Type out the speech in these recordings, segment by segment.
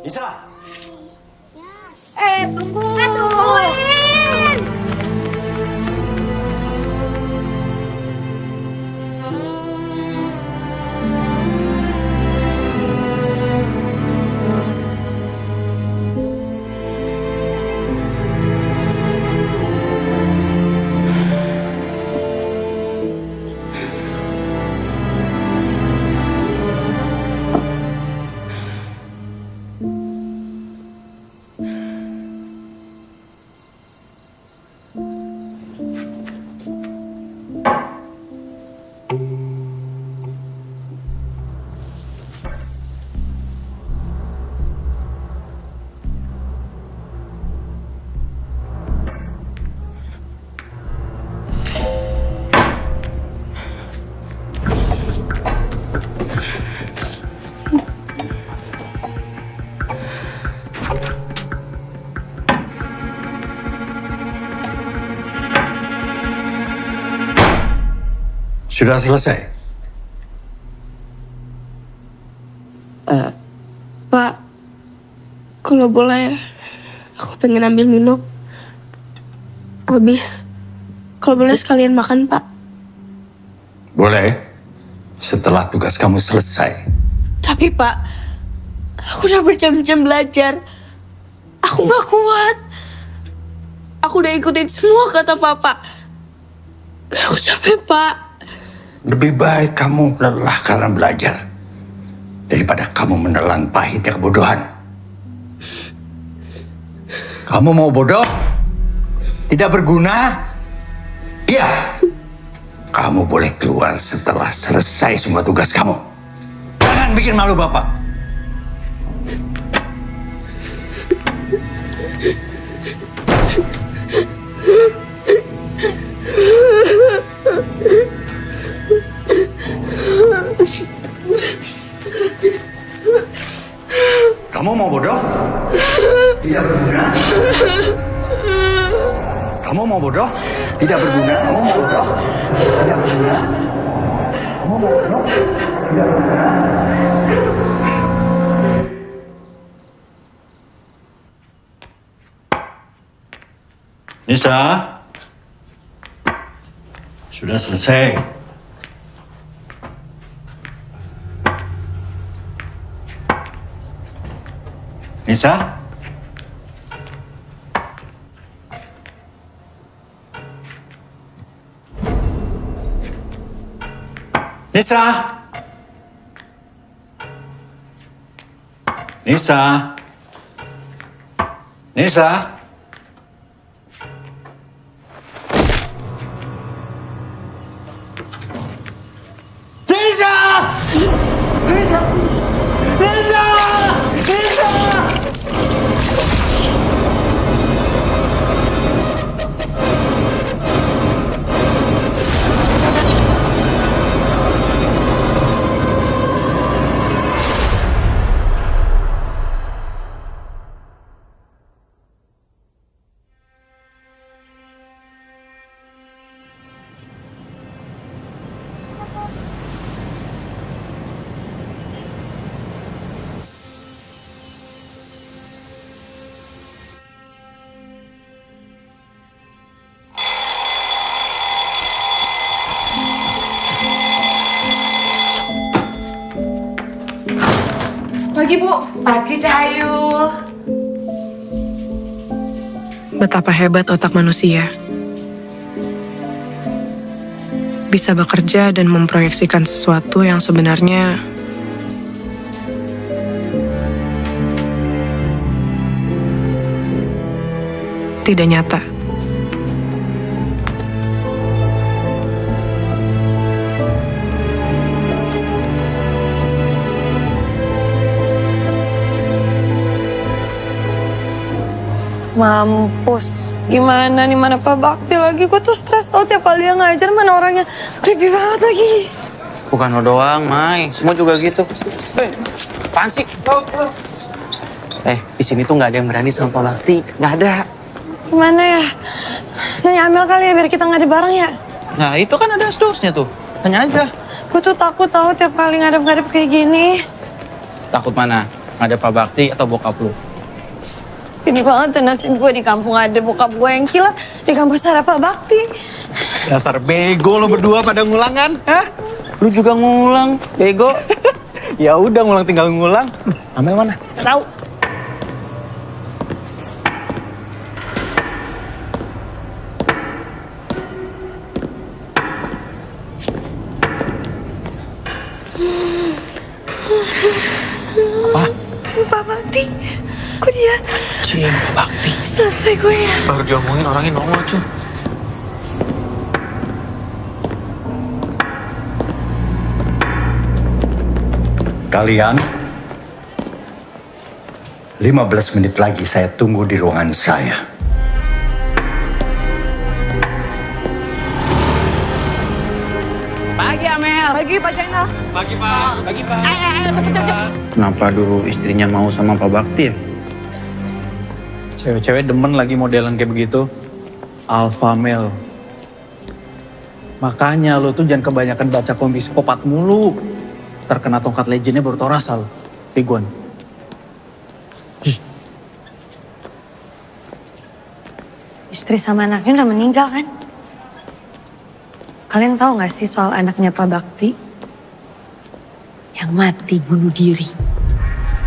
Nisa! Tunggu! Tungguin! Sudah selesai? Pak, kalau boleh, aku pengen ambil minum. Habis, kalau boleh sekalian makan, Pak. Boleh. Setelah tugas kamu selesai. Tapi, Pak, aku udah berjam-jam belajar. Aku gak kuat. Aku udah ikutin semua kata Papa. Aku capek, Pak. Lebih baik kamu lelah karena belajar daripada kamu menelan pahitnya kebodohan. Kamu mau bodoh? Tidak berguna? Iya. Kamu boleh keluar setelah selesai semua tugas kamu. Jangan bikin malu Bapak. Kamu mau bodoh? Tidak berguna. Kamu mau bodoh? Tidak berguna. Kamu mau bodoh? Tidak berguna. Kamu mau bodoh? Tidak berguna. Nisa, sudah selesai. Nisa? Nisa? Nisa? Nisa? Nisa! Nisa! Nisa! Nisa! Pagi, Bu. Pagi, Cahayu. Betapa hebat otak manusia. Bisa bekerja dan memproyeksikan sesuatu yang sebenarnya tidak nyata. Mampus. Gimana nih, mana Pak Bakti lagi? Gue tuh stres tau tiap kali dia ngajar, mana orangnya creepy banget lagi. Bukan lo doang, Mai. Semua juga gitu. Apaan sih? Di sini tuh nggak ada yang berani sama Pak Bakti. Nggak ada. Gimana ya? Nanya Amel kali ya, biar kita ngadep bareng ya. Nah, itu kan ada asdosnya tuh. Tanya aja. Gue tuh takut tahu tiap kali ngadep-ngadep kayak gini. Takut mana? Ada Pak Bakti atau bokap lu? Ini banget tuh nasib gue di kampung ada bokap gue yang kilaf, di kampus ada Pak Bakti. Dasar bego lo berdua pada ngulang kan? Hah? Lu juga ngulang, bego. Ya udah ngulang tinggal ngulang. Amel mana? Tahu. Apa? Pak Bakti, kok dia Cing, Bakti. selesai gue ya? Baru diomongin orangnya nongol cuy. Kalian 15 menit lagi saya tunggu di ruangan saya. Pagi Amel. Pagi Pak Jainal. Pagi Pak. Pagi Pak. Ayo cepet. Kenapa dulu istrinya mau sama Pak Bakti ya? Cewek-cewek demen lagi modelan kayak begitu. Alpha male. Makanya lo tuh jangan kebanyakan baca komik psikopat mulu. Terkena tongkat legendnya baru tau rasa lo. Piguan. Istri sama anaknya udah meninggal kan? Kalian tahu gak sih soal anaknya Pak Bakti? Yang mati bunuh diri.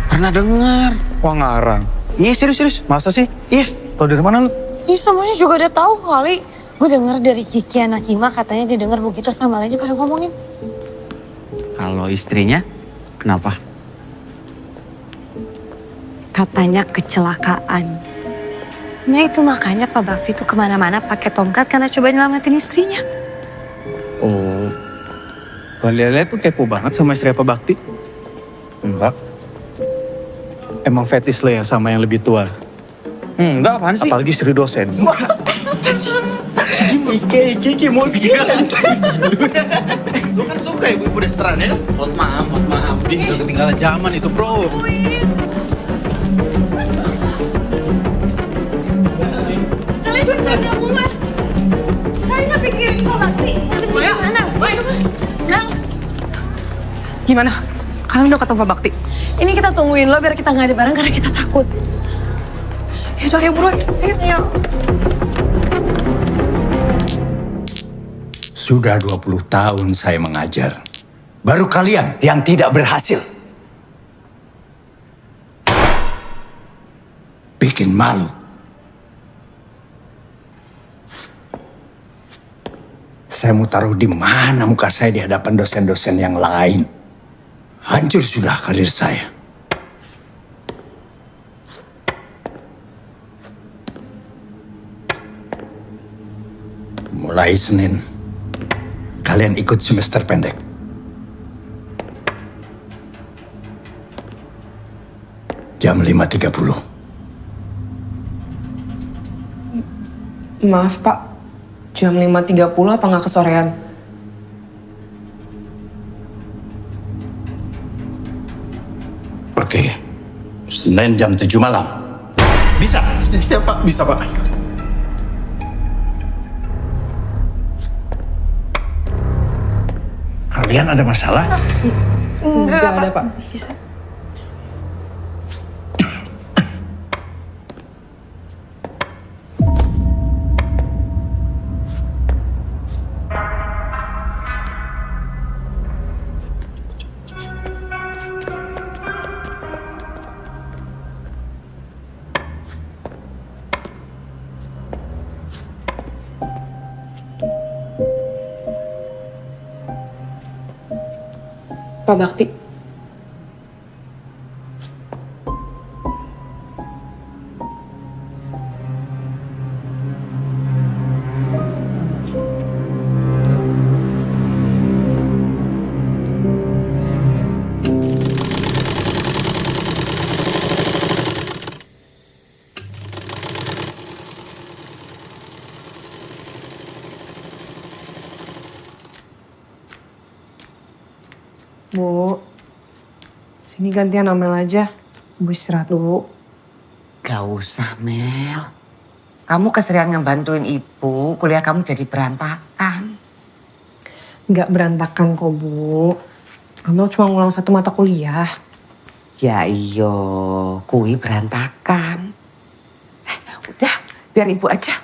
Pernah dengar. Wah ngarang. Iya serius. Masa sih? Iya. Tau dari mana lo? Ini semuanya juga udah tahu kali. Gue denger dari Kiki anak Kima katanya dia denger begitu sama lainnya pada ngomongin. Kalau istrinya, kenapa? Katanya kecelakaan. Nah itu makanya Pak Bakti tuh kemana-mana pakai tongkat karena coba nyelamatin istrinya. Oh. Kalian tuh kepo banget sama istri Pak Bakti? Enggak. Emang fetis lo ya sama yang lebih tua? Enggak, apaan sih? Apalagi istri dosen. Iki mau Lu kan suka ibu-ibu restoran ya? Mohon maaf. Dia udah ketinggalan zaman itu bro. Kalian jaga mulai. Kalian gak pikirin Pak Bakti. Nanti gimana? Bilang. Gimana? Kalian udah ketemu Pak Bakti? Ini kita tungguin lo biar kita nggak ada bareng karena kita takut. Yaudah ayo bro, ayo. Sudah 20 tahun saya mengajar. Baru kalian yang tidak berhasil. Bikin malu. Saya mau taruh di mana muka saya di hadapan dosen-dosen yang lain. Hancur sudah karir saya. Mulai Senin, kalian ikut semester pendek. Jam 5.30. Maaf Pak, jam 5.30 apa nggak kesorean? Oke, Senin jam 7 malam. Bisa? Siapa? Bisa Pak. Kalian ada masalah? Enggak ada Pak. Bisa. Pak Bakti. Bu, sini gantian Amel aja. Bu istirahat dulu. Gak usah Mel. Kamu keserian ngebantuin ibu, kuliah kamu jadi berantakan. Nggak berantakan kok Bu. Amel cuma ngulang 1 mata kuliah. Ya iyo, kui berantakan. Udah, biar ibu aja.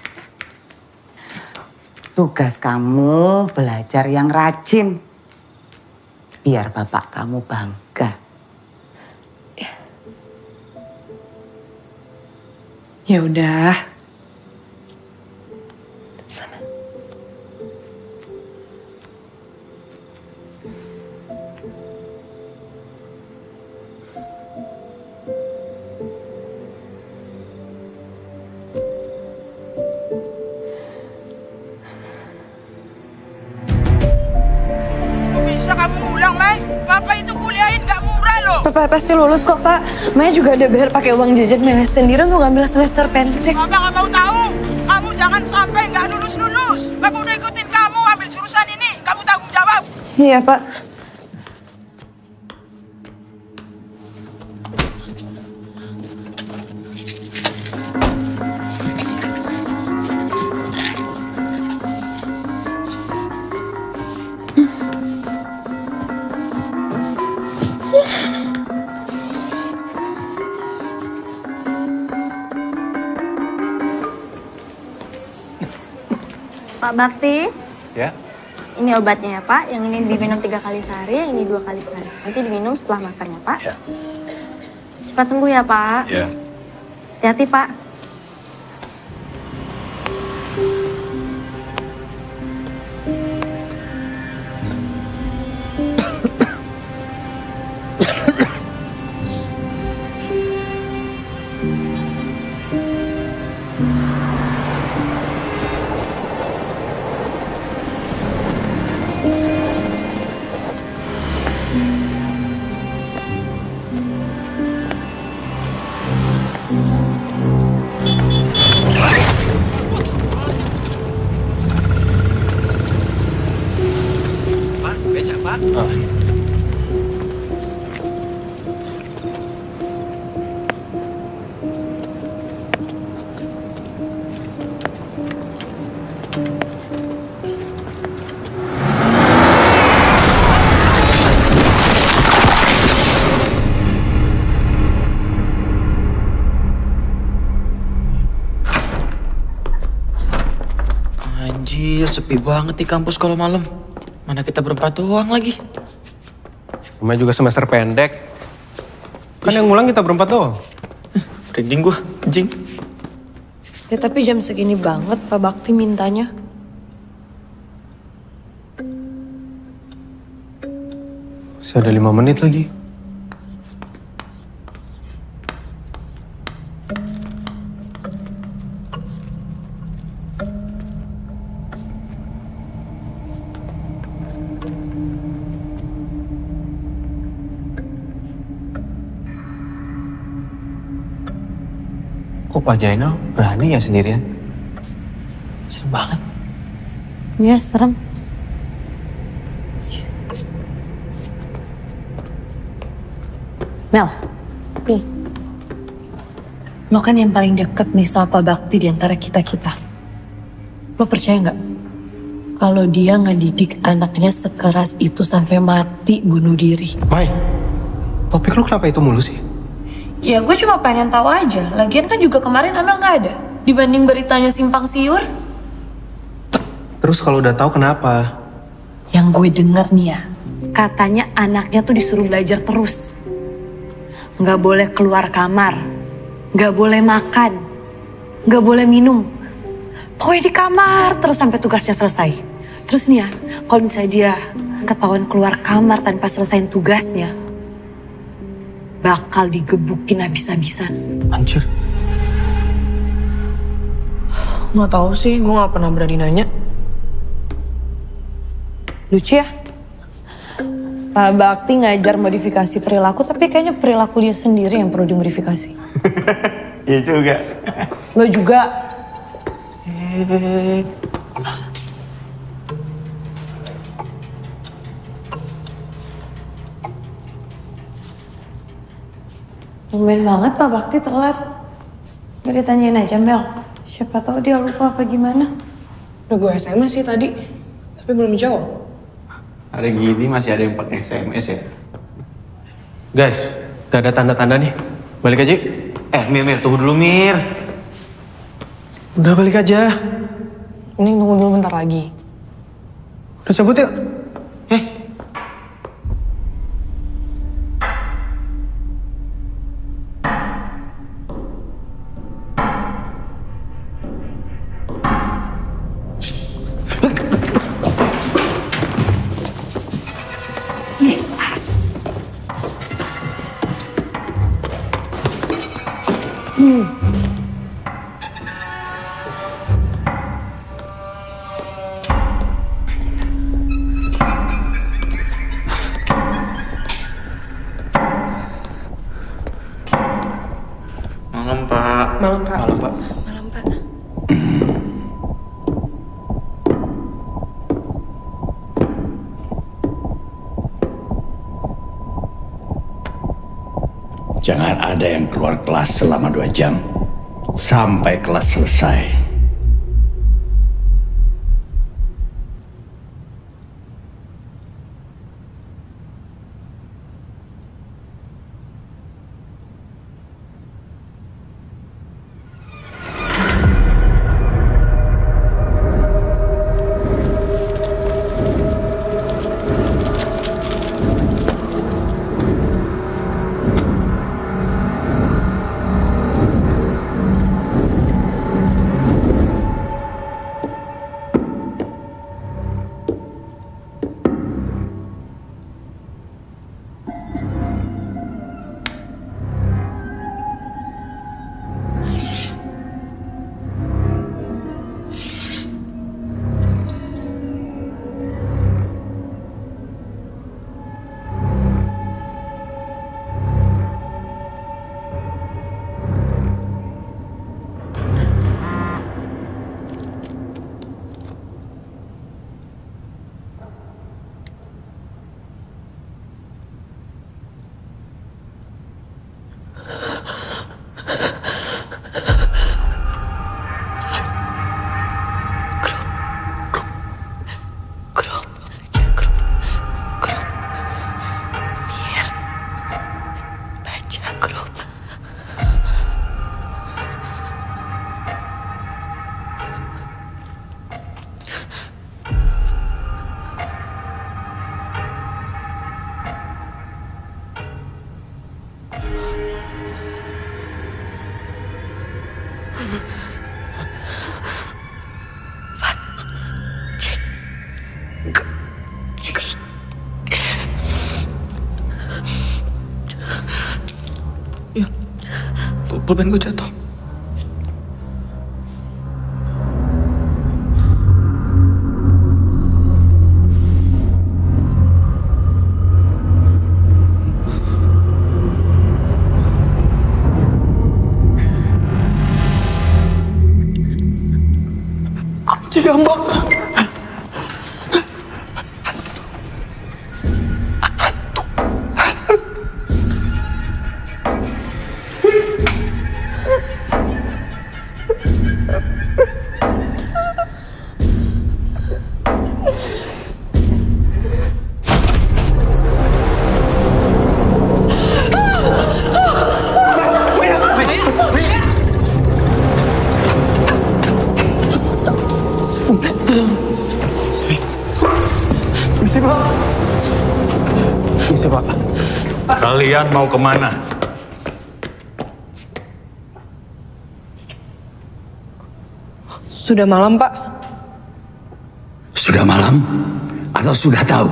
Tugas kamu belajar yang rajin. Biar bapak kamu bangga. Ya udah. Bisa kamu ngulang, Mai? Bapak itu kuliahin gak murah loh. Papa pasti lulus kok, Pak. Maya juga ada bayar pakai uang jajan Maya sendiri untuk ngambil semester pendek. Bapak gak mau tahu. Kamu jangan sampai gak lulus-lulus. Bapak udah ikutin kamu ambil jurusan ini. Kamu tanggung jawab. Iya, Pak. Pak Bakti, Ya. ini obatnya ya Pak. Yang ini diminum 3 kali sehari, yang ini 2 kali sehari. Nanti diminum setelah makan ya Pak. Ya. Cepat sembuh ya Pak. Ya. Hati-hati Pak. Anjir, sepi banget di kampus kalau malam. Mana kita berempat doang lagi. Namanya juga semester pendek. Kan yang ngulang kita berempat doang. Rinding gua, anjing. Ya tapi jam segini banget Pak Bakti mintanya. Masih ada 5 menit lagi. Kok Pak Jainal berani ya sendirian? Serem banget. Iya serem. Mel, nih. Lo kan yang paling deket nih sama Pak Bakti di antara kita-kita. Lo percaya nggak? Kalau dia ngedidik anaknya sekeras itu sampai mati bunuh diri. Mai, topik lu kenapa itu mulu sih? Ya gue cuma pengen tahu aja. Lagian kan juga kemarin Amel nggak ada. Dibanding beritanya simpang siur. Terus kalau udah tahu kenapa? Yang gue denger nih ya, katanya anaknya tuh disuruh belajar terus. Nggak boleh keluar kamar, nggak boleh makan, nggak boleh minum. Pokoknya di kamar terus sampai tugasnya selesai. Terus nih ya, kalau misalnya dia ketahuan keluar kamar tanpa selesaiin tugasnya, bakal digebukin habis-habisan. Anjir. Nggak tahu sih, gue nggak pernah berani nanya. Lucu ya? Pak Bakti ngajar modifikasi perilaku, tapi kayaknya perilaku dia sendiri yang perlu dimodifikasi. Iya juga. Lo juga. Tumben banget Pak Bakti telat. Gak ditanyain aja Mel. Siapa tahu dia lupa apa gimana. Udah gue SMS sih tadi, tapi belum jawab. Hari gini masih ada yang pakai SMS ya? Guys, Gak ada tanda-tanda nih. Balik aja. Mir, tunggu dulu, Mir. Udah balik aja. Mending tunggu dulu bentar lagi. Udah cabut yuk. Malam, Pak. Malam, Pak. Malam, Pak. Malam, Pak. Jangan ada yang keluar kelas selama 2 jam. Sampai kelas selesai. Pulpen gue jatuh. Cigambak. Misi, Pak. Kalian mau kemana? Sudah malam, Pak. Sudah malam? Atau sudah tahu?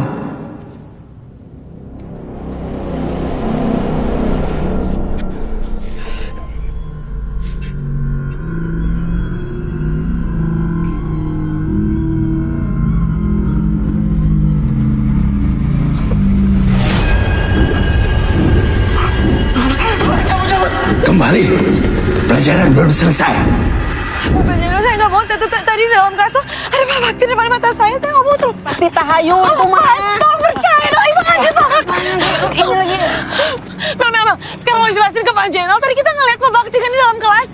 Kembali. Pelajaran belum selesai. Bapak Jenderal, saya nggak mau. Tadi di dalam kasur ada Pak Bakti depan mata saya nggak mau terus. Bakti Tahayu itu mah. Tolong percaya dong, Ibu kaget banget. Ini lagi. Mel, sekarang mau jelasin ke Pak Jenderal. Tadi kita ngeliat Pak Bakti kan di dalam kelas.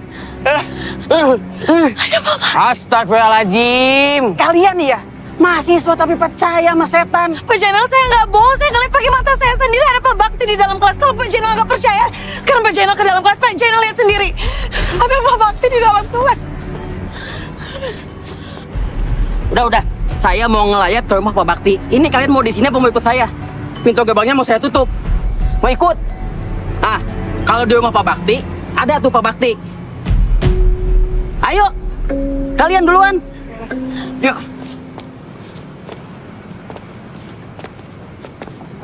Ada Pak Bakti. Astagfirullahaladzim. Kalian ya, Mahasiswa tapi percaya sama setan. Pak Jenal, saya nggak bohong. Saya ngeliat pakai mata saya sendiri ada Pak Bakti di dalam kelas. Kalau Pak Jenal nggak percaya, sekarang Pak Jenal ke dalam kelas. Pak Jenal lihat sendiri. Ada Pak Bakti di dalam kelas. Udah. Saya mau ngelayat ke rumah Pak Bakti. Ini kalian mau di sini apa mau ikut saya? Pintu gerbangnya mau saya tutup. Mau ikut? Ah, kalau di rumah Pak Bakti, ada tuh Pak Bakti. Ayo, kalian duluan. Yuk.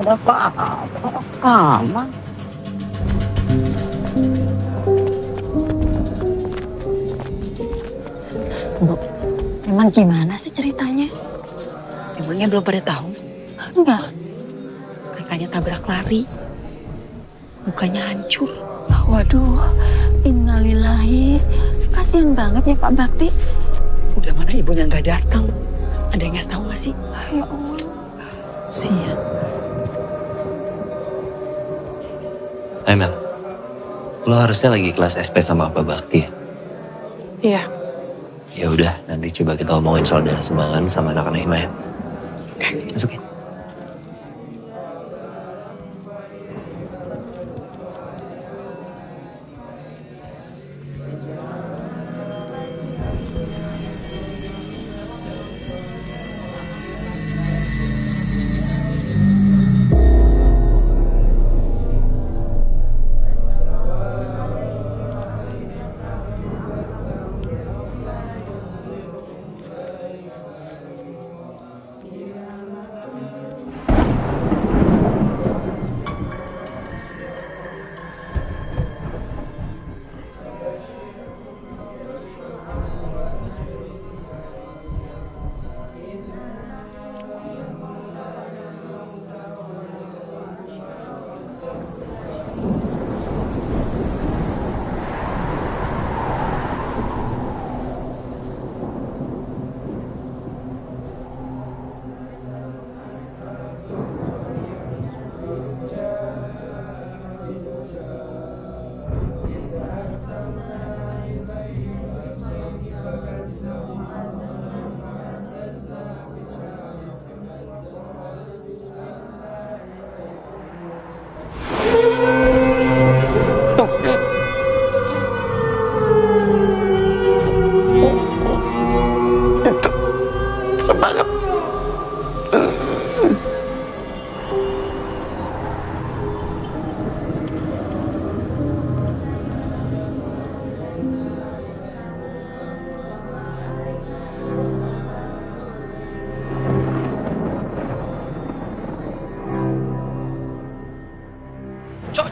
Ada apa-apa? Aman. Bu, emang gimana sih ceritanya? Emangnya belum pada tahu? Enggak. Kakaknya tabrak lari. Mukanya hancur. Waduh, innalillahi. Kasian banget ya Pak Bakti. Udah mana ibunya nggak datang. Ada yang ngasih tahu nggak sih? Ya Allah. Sian. Mel, lo harusnya lagi kelas SP sama Pak Bakti ya? Iya. Ya udah, nanti coba kita omongin soal dana sumbangan sama anak-anak Hima ya. Masuk ya.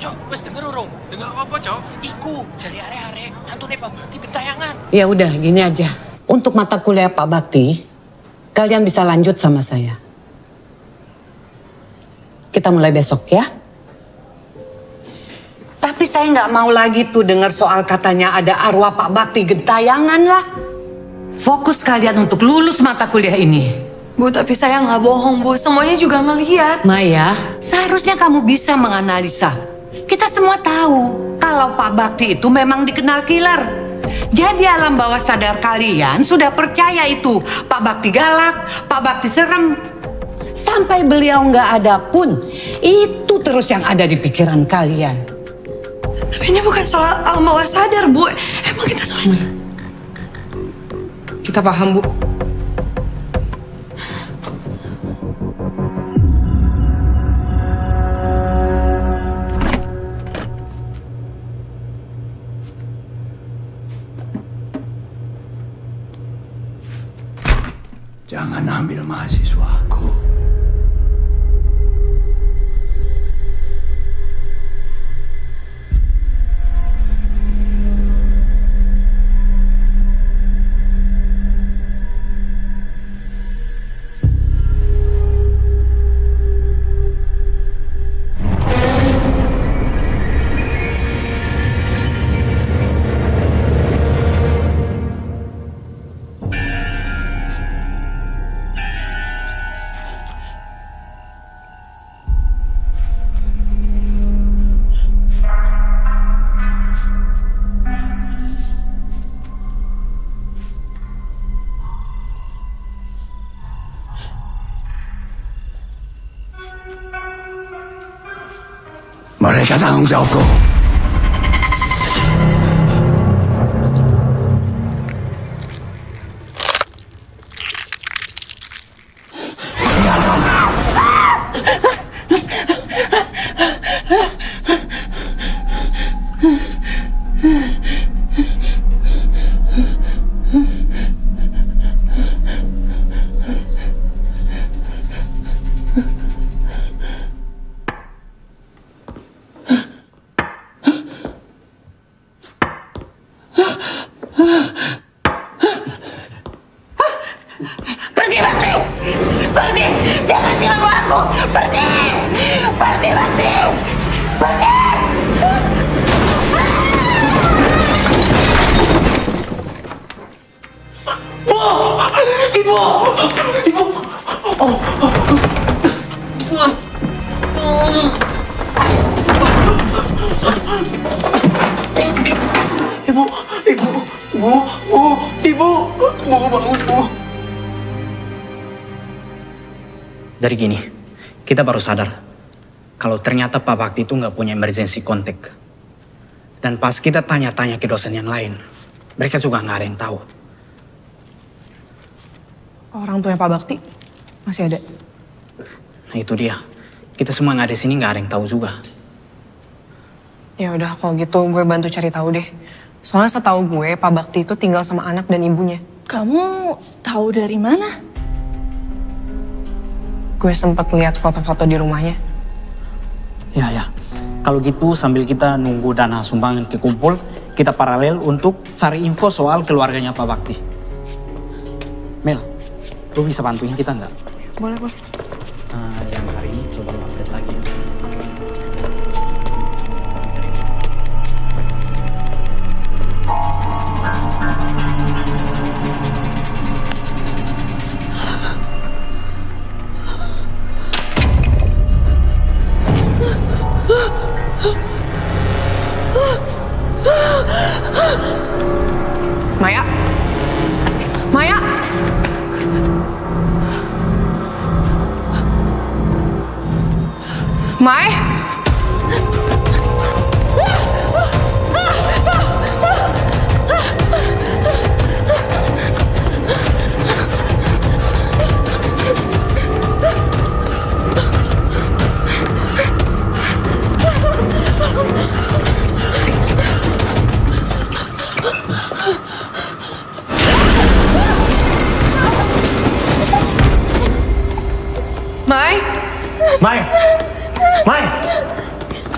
Cok, wes denger urung? Dengar apa, Cok? Iku, cari are-are, hantune Pak Bakti bentayangan. Ya udah, gini aja. Untuk mata kuliah Pak Bakti, kalian bisa lanjut sama saya. Kita mulai besok ya. Tapi saya nggak mau lagi tuh dengar soal katanya ada arwah Pak Bakti gentayangan lah. Fokus kalian untuk lulus mata kuliah ini. Bu, tapi saya nggak bohong, Bu. Semuanya juga ngelihat. Maya, seharusnya kamu bisa menganalisa. Kita semua tahu kalau Pak Bakti itu memang dikenal killer. Jadi alam bawah sadar kalian sudah percaya itu Pak Bakti galak, Pak Bakti serem. Sampai beliau nggak ada pun, itu terus yang ada di pikiran kalian. Tapi ini bukan soal alam bawah sadar, Bu. Emang kita semua... Kita paham, Bu. Jangan ambil mahasiswaku. mereka tanggung jawabku. Pergi, Bakti! Pergi! Jangan ganggu aku! Pergi! Pergi, Bakti! Pergi! Bu! Ibu! Ibu! Oh. Ibu! Ibu! Bu! Bu! Ibu! Bu bangun, Bu! Jadi gini, kita baru sadar kalau ternyata Pak Bakti itu nggak punya emergency contact. Dan pas kita tanya-tanya ke dosen yang lain, mereka juga nggak ada yang tahu. Orang tuanya Pak Bakti masih ada. Nah itu dia, kita semua nggak ada di sini nggak ada yang tahu juga. Ya udah kalau gitu gue bantu cari tahu deh. Soalnya setahu gue Pak Bakti itu tinggal sama anak dan ibunya. Kamu tahu dari mana? Gue sempat lihat foto-foto di rumahnya. Ya. Kalau gitu sambil kita nunggu dana sumbangan kekumpul, kita paralel untuk cari info soal keluarganya Pak Bakti. Mel, lu bisa bantuin kita nggak? Boleh. Yang hari ini coba lu update lagi ya. Maya? Maya? Mai?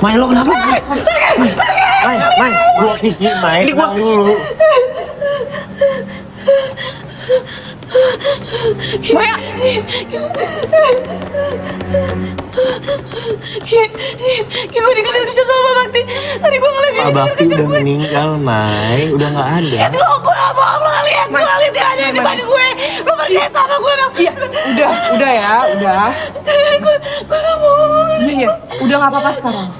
Mai, lo kenapa? Mai, gua Kiki, Mai, tenang dulu. Maya! Gue dikejar-kejar sama Pak Bakti. Tadi gue ngeliat Pak Bakti udah meninggal, Mai. Udah gak ada. Itu gue gak bohong, lo ngeliat dia ada di depan gue. Lo percaya sama gue, Bang. Iya, udah ya, udah. Gue gak bohong. Iya, udah gak apa-apa sekarang.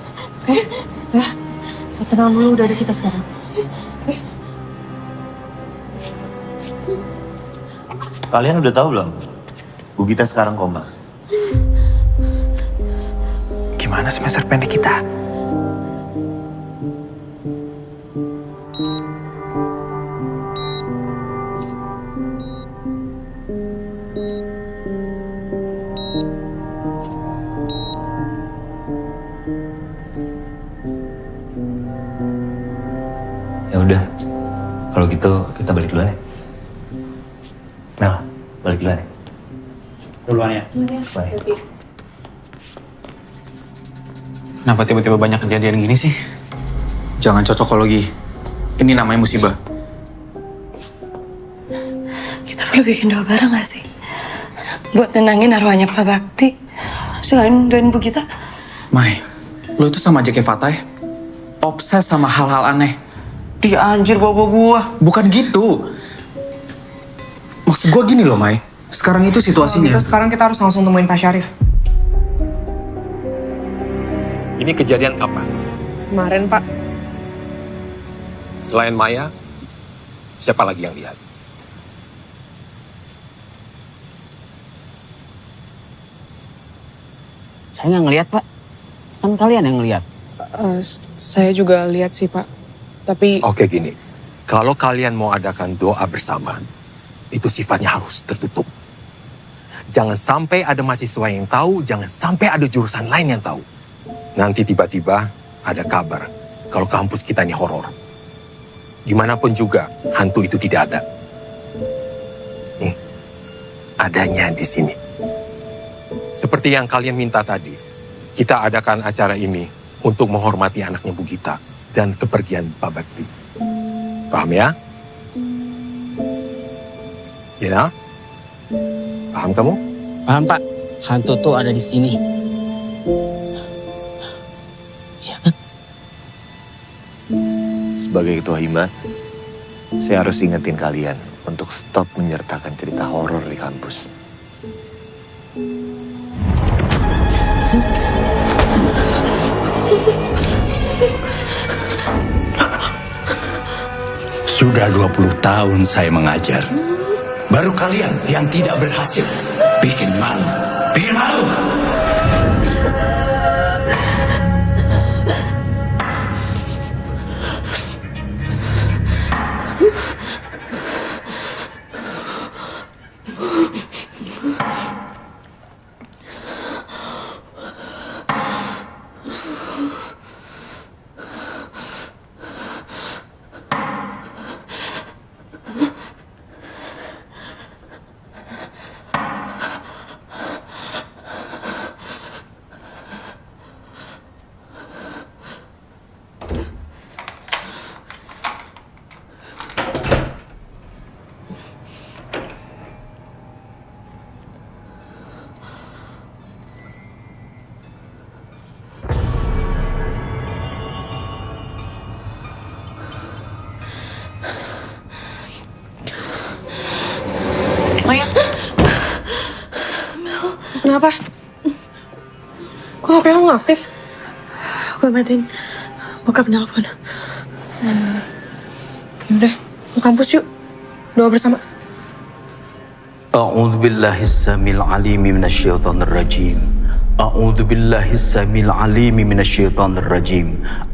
Oke? Ya, tenang dulu, udah ada kita sekarang. Kalian udah tahu belum? Bu Gita sekarang koma. Gimana semester pendek kita? Ya udah, kalau gitu kita balik duluan ya. Mel, balik duluan ya. Duluan ya. Bye. Kenapa tiba-tiba banyak kejadian gini sih? Jangan cocokologi. Ini namanya musibah. Kita perlu bikin doa bareng gak sih? Buat nenangin arwahnya Pak Bakti. Selain doain Bu Gita. Mai, lo itu sama aja kayak Fatah ya? Obses sama hal-hal aneh. Dia anjir bawa gua. Bukan gitu. Maksud gua gini loh, Mai. Sekarang itu situasinya. Kalau gitu sekarang kita harus langsung temuin Pak Syarif. Ini kejadian kapan? Kemarin, Pak. Selain Maya, siapa lagi yang lihat? Saya nggak ngelihat, Pak. Kan kalian yang ngelihat. Saya juga lihat sih Pak. Tapi Oke gini, kalau kalian mau adakan doa bersama, itu sifatnya harus tertutup. Jangan sampai ada mahasiswa yang tahu, jangan sampai ada jurusan lain yang tahu. Nanti tiba-tiba ada kabar kalau kampus kita ini horor. Gimana pun juga, hantu itu tidak ada. Nih, adanya di sini. Seperti yang kalian minta tadi, kita adakan acara ini untuk menghormati anaknya Bu Gita dan kepergian Pak Bakti. Paham ya? Ya? Paham kamu? Paham Pak, hantu tuh ada di sini. Sebagai ketua hima, saya harus ingetin kalian untuk stop menyertakan cerita horor di kampus. Sudah 20 tahun saya mengajar. Baru kalian yang tidak berhasil. Bikin malu. Bikin malu. Maya. Kenapa? Kok HP kamu nggak aktif? Gue matiin bokap nelpon. Udah, ke kampus yuk. Doa bersama. أعوذ بالله السميع العليم من الشيطان الرجيم أعوذ بالله السميع العليم من الشيطان الرجيم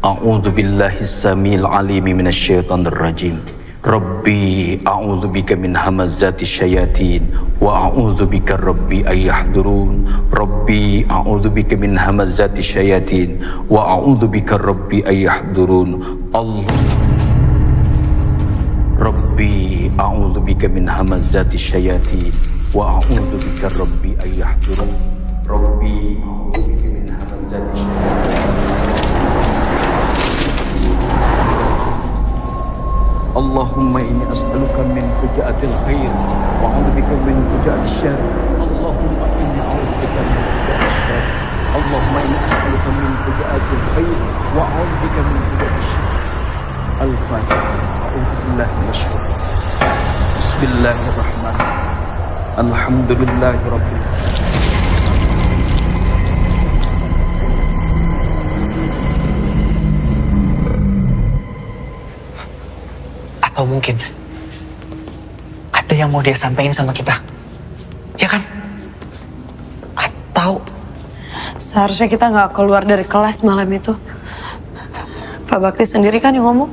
أعوذ بالله السميع العليم من الشيطان الرجيم ربي أعوذ بك من همزات الشياطين وأعوذ بك ربي أن يحضرون ربي أعوذ بك من همزات الشياطين وأعوذ بك ربي أن يحضرون الله ربي أعوذ بك من همزات الشياطين وأعوذ بك ربي أن يحضرون ربي أعوذ بك من همزات الشياطين اللهم إني أسألك من فجاءة الخير وأعوذ بك من فجاءة الشر اللهم إني أعوذ بك من فجاءة الشر اللهم إني أسألك من فجاءة الخير وأعوذ بك من فجاءة الشر الفاتحة أعوذ بالله من الشيطان بسم الله الرحمن الرحيم الحمد لله رب العالمين Atau mungkin ada yang mau dia sampaikan sama kita, ya kan? Atau Seharusnya kita nggak keluar dari kelas malam itu. Pak Bakti sendiri kan yang ngomong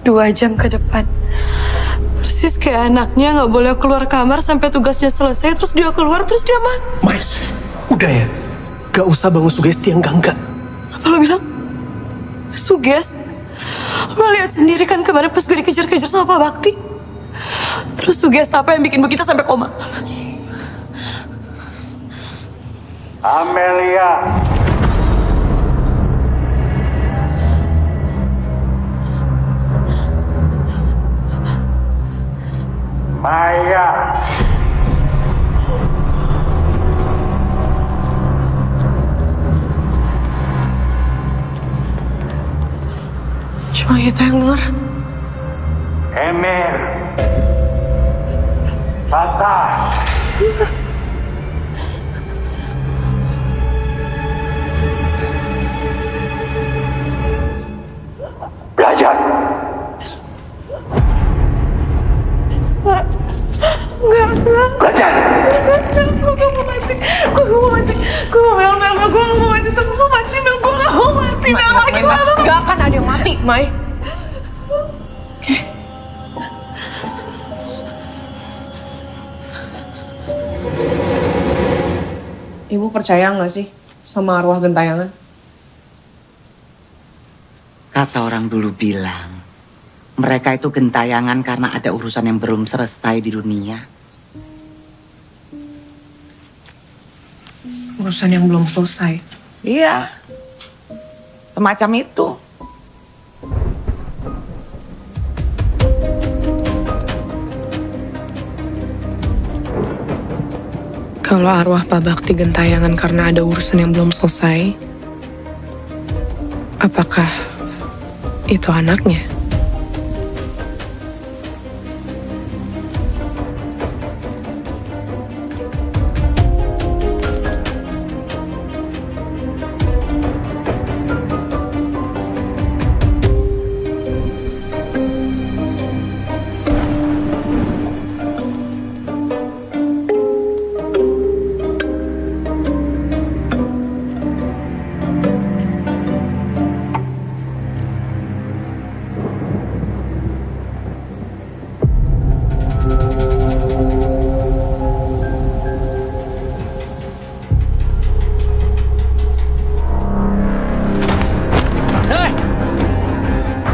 2 jam ke depan. Persis kayak anaknya nggak boleh keluar kamar sampai tugasnya selesai, terus dia keluar, terus dia mati. Mai, udah ya. Gak usah bangun sugesti yang enggak. Apa lo bilang? Sugesti? Lo lihat sendiri kan kemarin pas gue dikejar-kejar sama Pak Bakti. Terus sugesti apa yang bikin kita sampai koma? Amelia. Maya. Cuma kita yang dengar. Emir. Tata. Belajar. Enggak. Belajar. Gue gak mau mati. Gue gak mau mati. Gue gak mau mati. Gue gak mau mati. Gue gak mau mati. Tidak lagi, Mama. Gak akan ada yang mati, Mai. Oke. Ibu percaya nggak sih sama arwah gentayangan? Kata orang dulu bilang, mereka itu gentayangan karena ada urusan yang belum selesai di dunia. Urusan yang belum selesai. Iya, semacam itu. Kalau arwah Pak Bakti gentayangan karena ada urusan yang belum selesai, apakah itu anaknya?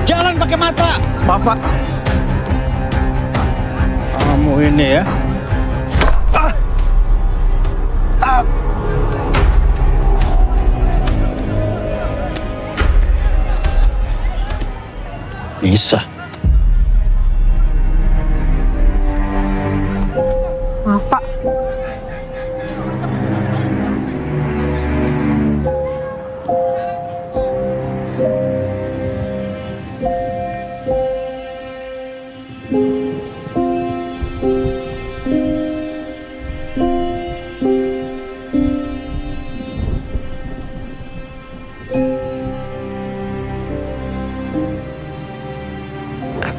Jalan pakai mata. Maaf, Pak. Kamu ini ya. Bisa. Maaf, Pak.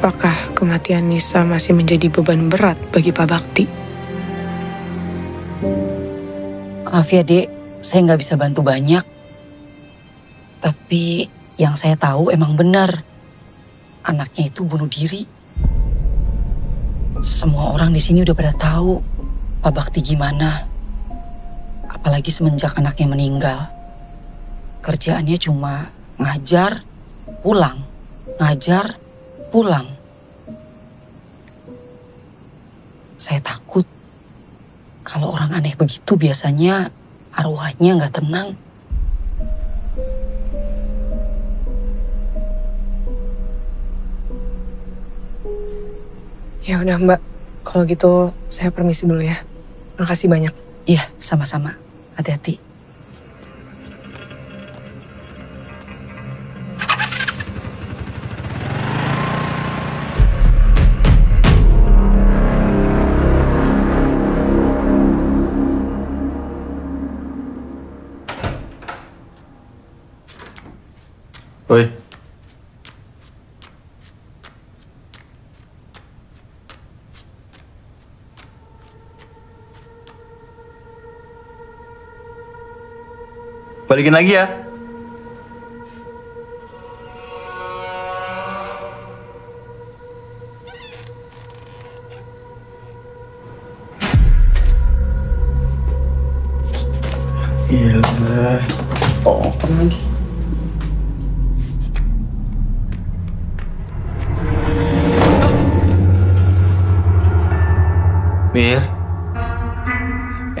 Apakah kematian Nisa masih menjadi beban berat bagi Pak Bakti? Maaf ya, Dek. Saya nggak bisa bantu banyak. Tapi yang saya tahu emang benar. Anaknya itu bunuh diri. Semua orang di sini udah pada tahu Pak Bakti gimana. Apalagi semenjak anaknya meninggal. Kerjaannya cuma ngajar, pulang. Ngajar, pulang. Saya takut kalau orang aneh begitu biasanya arwahnya nggak tenang. Ya udah Mbak, kalau gitu saya permisi dulu ya. Makasih banyak. Iya, sama-sama. Hati-hati. Oi. Balikin lagi ya. Gila. Oh, lagi. Mir.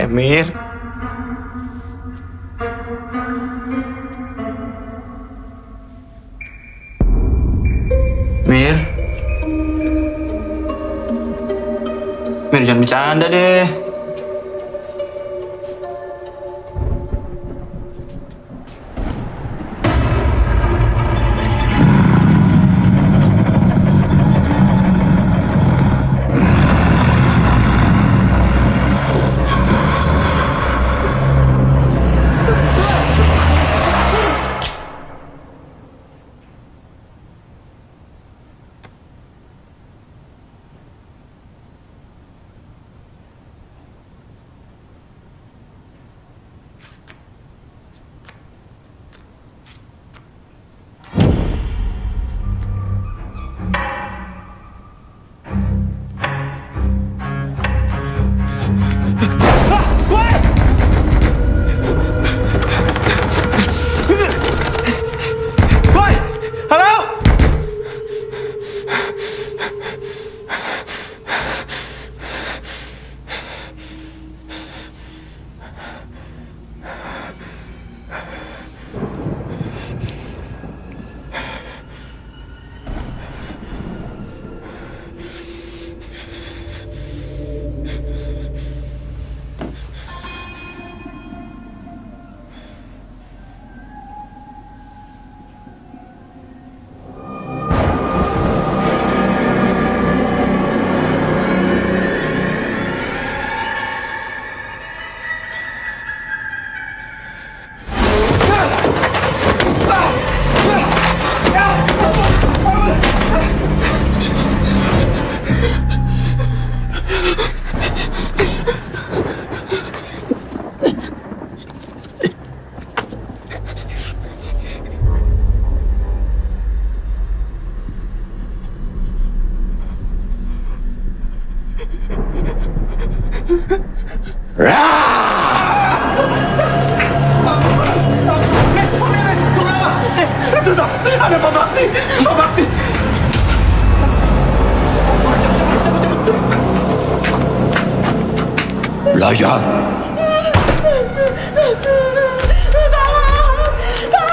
Mir. Mir. Mir, jangan bercanda deh. Itu tuh, ada Pak Bakti. Pak Bakti. Belajar.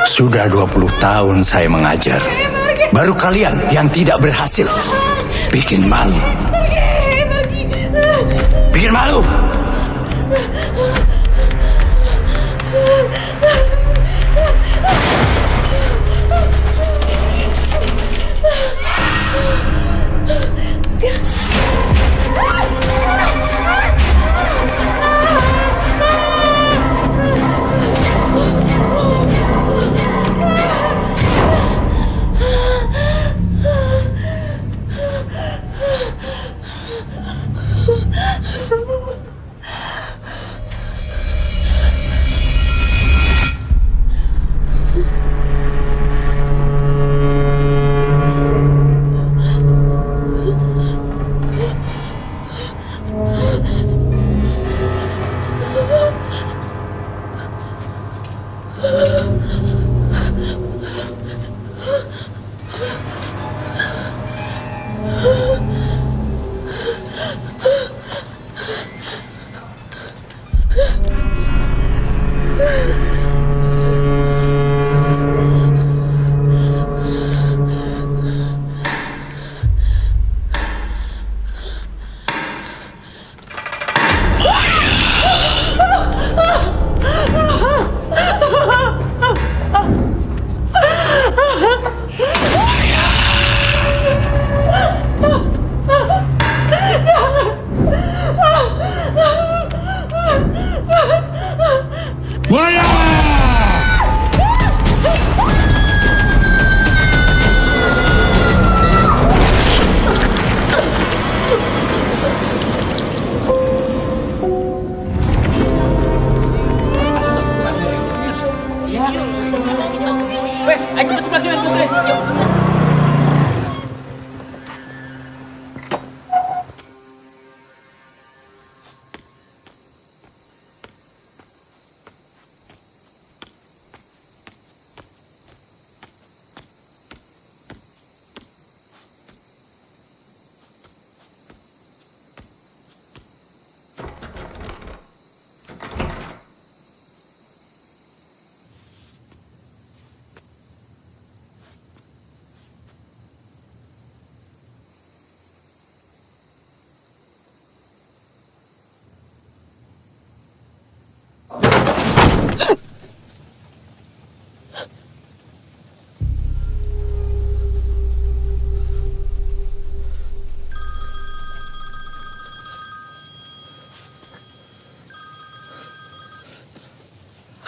Sudah 20 tahun saya mengajar. Baru kalian yang tidak berhasil. Bikin malu. Bikin malu.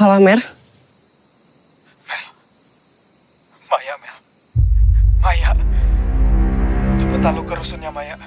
Halo, Mer. Maya, Mel. Maya. Cepetan lu ke rusunnya, Maya.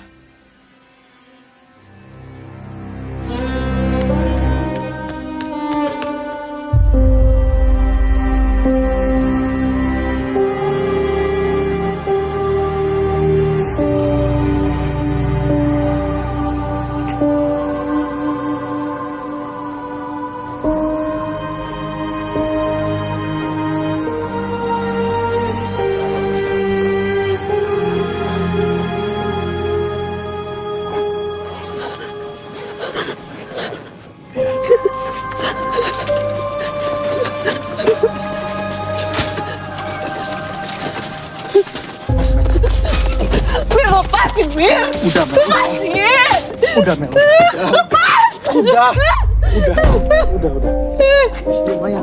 Bir, lepasin, Bir. Udah, Mel. Lepasin. Udah, Mel. Lepas. Udah. Maya.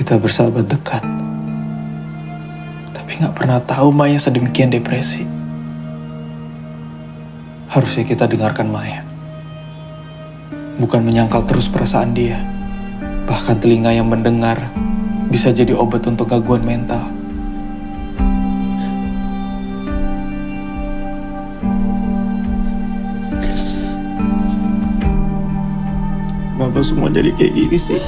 Kita bersahabat dekat. Tapi nggak pernah tahu Maya sedemikian depresi. Harusnya kita dengarkan Maya. Bukan menyangkal terus perasaan dia. Bahkan telinga yang mendengar bisa jadi obat untuk gangguan mental. Kenapa semua jadi kayak gini sih?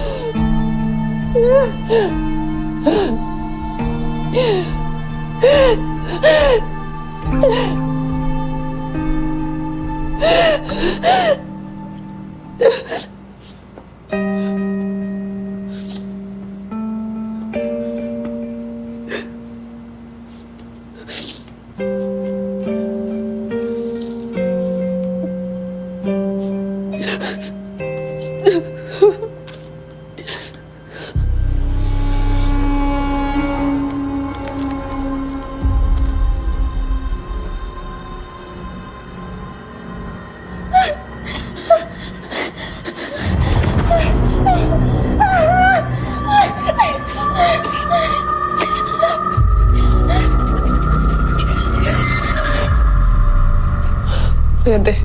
Lihat deh.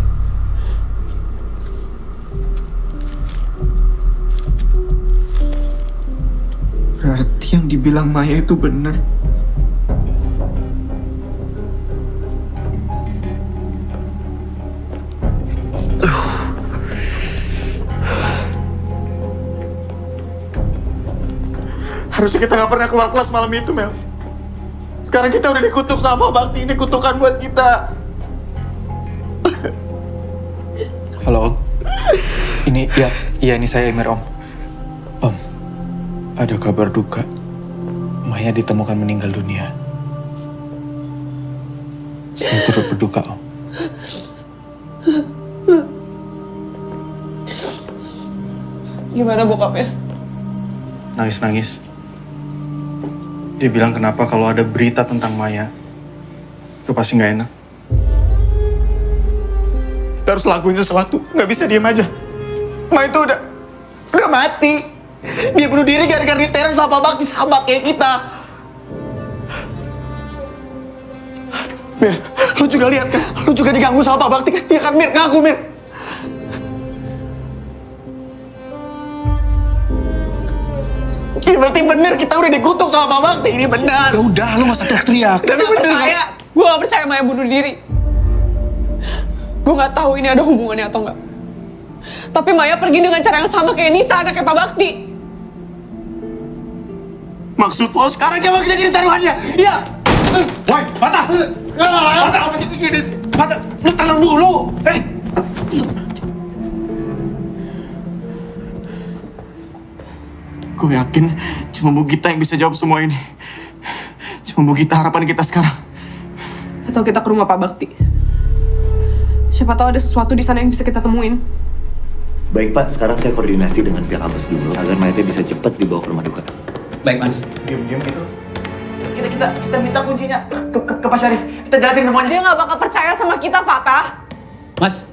Berarti yang dibilang Maya itu benar. Harusnya kita gak pernah keluar kelas malam itu, Mel. Sekarang kita udah dikutuk sama Bakti. Ini kutukan buat kita. Halo Om. Ini ini saya Emir Om. Om, ada kabar duka. Maya ditemukan meninggal dunia. Saya turut berduka Om. Gimana bokapnya? Nangis-nangis. Dia bilang kenapa kalau ada berita tentang Maya, itu pasti nggak enak. Kita harus lakuin sesuatu. Nggak bisa diem aja. Maya itu udah mati. Dia bunuh diri gara-gara diteror sama Pak Bakti sama kayak kita. Mir, lu juga lihat kan? Lu juga diganggu sama Pak Bakti kan? Iya kan Mir? Ngaku Mir. Ini berarti bener kita udah dikutuk sama Pak Bakti. Ini benar. Ya udah, lu gak usah teriak-teriak. Tapi bener kan? Gue gak percaya Maya bunuh diri. Gue gak tahu ini ada hubungannya atau enggak. Tapi Maya pergi dengan cara yang sama kayak Nisa, anaknya Pak Bakti. Maksud lo sekarang coba kita jadi taruhannya? Iya. Woi, Patah! Patah, apa gitu gini sih? Patah, lu tenang dulu. Gue yakin cuma Bu Gita yang bisa jawab semua ini. Cuma Bu Gita harapan kita sekarang. Atau kita ke rumah Pak Bakti. Siapa tahu ada sesuatu di sana yang bisa kita temuin. Baik Pak, sekarang saya koordinasi dengan pihak kampus dulu agar mayatnya bisa cepat dibawa ke rumah duka. Baik Mas. Diam-diam gitu. Kita minta kuncinya ke Pak Syarif. Kita jelasin semuanya. Dia nggak bakal percaya sama kita, Fatah. Mas,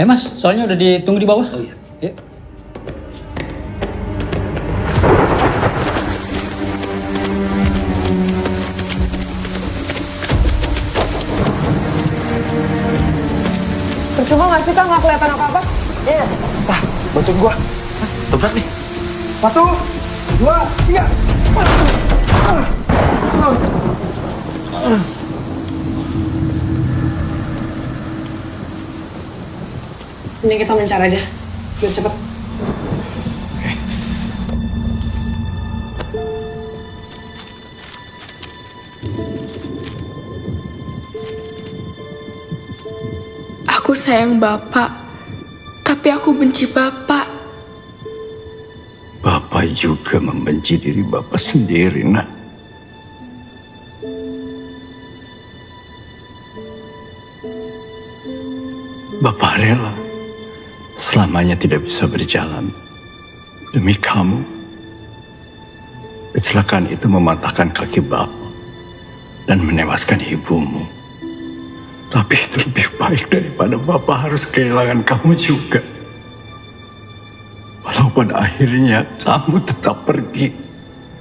ayo Mas, soalnya udah ditunggu di bawah. Oh iya. Yuk. Percuma nggak sih, Kak? Nggak kelihatan apa-apa? Iya. Nah, bantuin gua. Dobrak nih. 1, 2, 3. Ini kita mencar aja, biar cepet. Aku sayang Bapak, tapi aku benci Bapak. Bapak juga membenci diri Bapak sendiri, nak. Bapak rela selamanya tidak bisa berjalan demi kamu. Kecelakaan itu mematahkan kaki Bapak dan menewaskan ibumu. Tapi itu lebih baik daripada Bapak harus kehilangan kamu juga. Walau pada akhirnya kamu tetap pergi.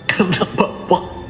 Karena Bapak.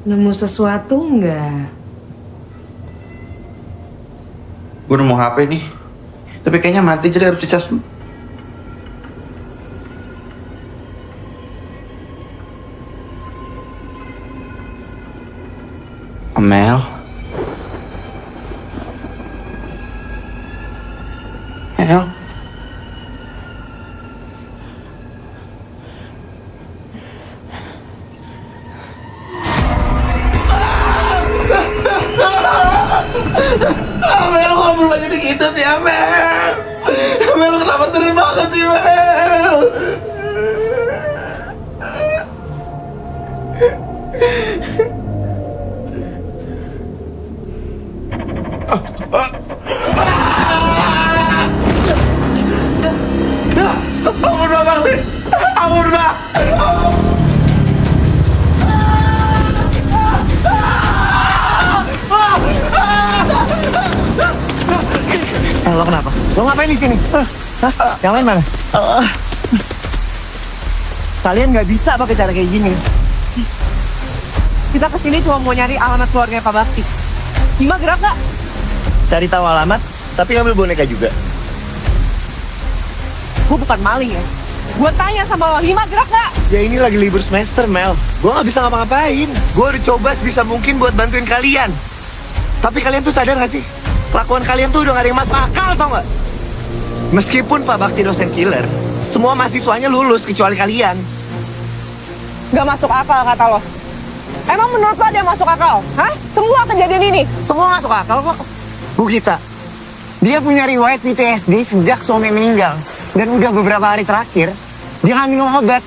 Nemu sesuatu nggak? Gue nemu HP nih. Tapi kayaknya mati jadi harus dicas. Amel. Mel. Amel, kalau berubah jadi gitu sih, Amel. Amel, kenapa sering banget sih, Mel? Ampun, Bang. Ampun, Bang. Lo kenapa? Lo ngapain di sini? Yang lain mana? Kalian nggak bisa pakai cara kayak gini. Kita kesini cuma mau nyari alamat keluarga Pak Bakti. Hima gerak gak? Cari tahu alamat, tapi ngambil boneka juga. Gue bukan maling ya. Gue tanya sama lo, Hima gerak gak? Ya ini lagi libur semester, Mel. Gue nggak bisa ngapa-ngapain. Gue udah coba sebisa mungkin buat bantuin kalian. Tapi kalian tuh sadar gak sih? Kelakuan kalian tuh udah gak ada yang masuk akal, tau gak? Meskipun Pak Bakti dosen killer, semua mahasiswanya lulus kecuali kalian. Gak masuk akal kata lo. Emang menurut lo ada yang masuk akal? Hah? Semua kejadian ini? Semua masuk akal kok. Bu Gita, dia punya riwayat PTSD sejak suami meninggal. Dan udah beberapa hari terakhir, dia nggak minum obat.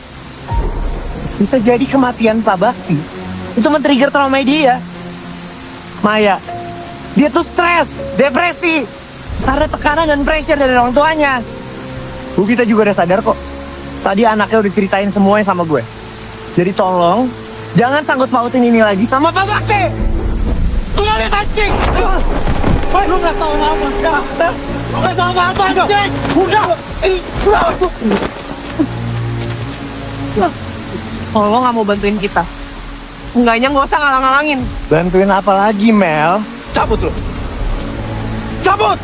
Bisa jadi kematian Pak Bakti itu men-trigger trauma dia. Maya, dia tuh stres, depresi, karena tekanan dan pressure dari orang tuanya. Bu Gita juga udah sadar kok. Tadi anaknya udah ceritain semuanya sama gue. Jadi tolong, jangan sangkut pautin ini lagi sama Pak Bakti. Udah lihat anjing. Lu nggak tahu apa-apa. Lu nggak tahu apa-apa anjing. Udah. Kalau lo nggak mau bantuin kita, enggaknya nggak usah ngalang-ngalangin. Bantuin apa lagi, Mel? Cabut lu. Cabut!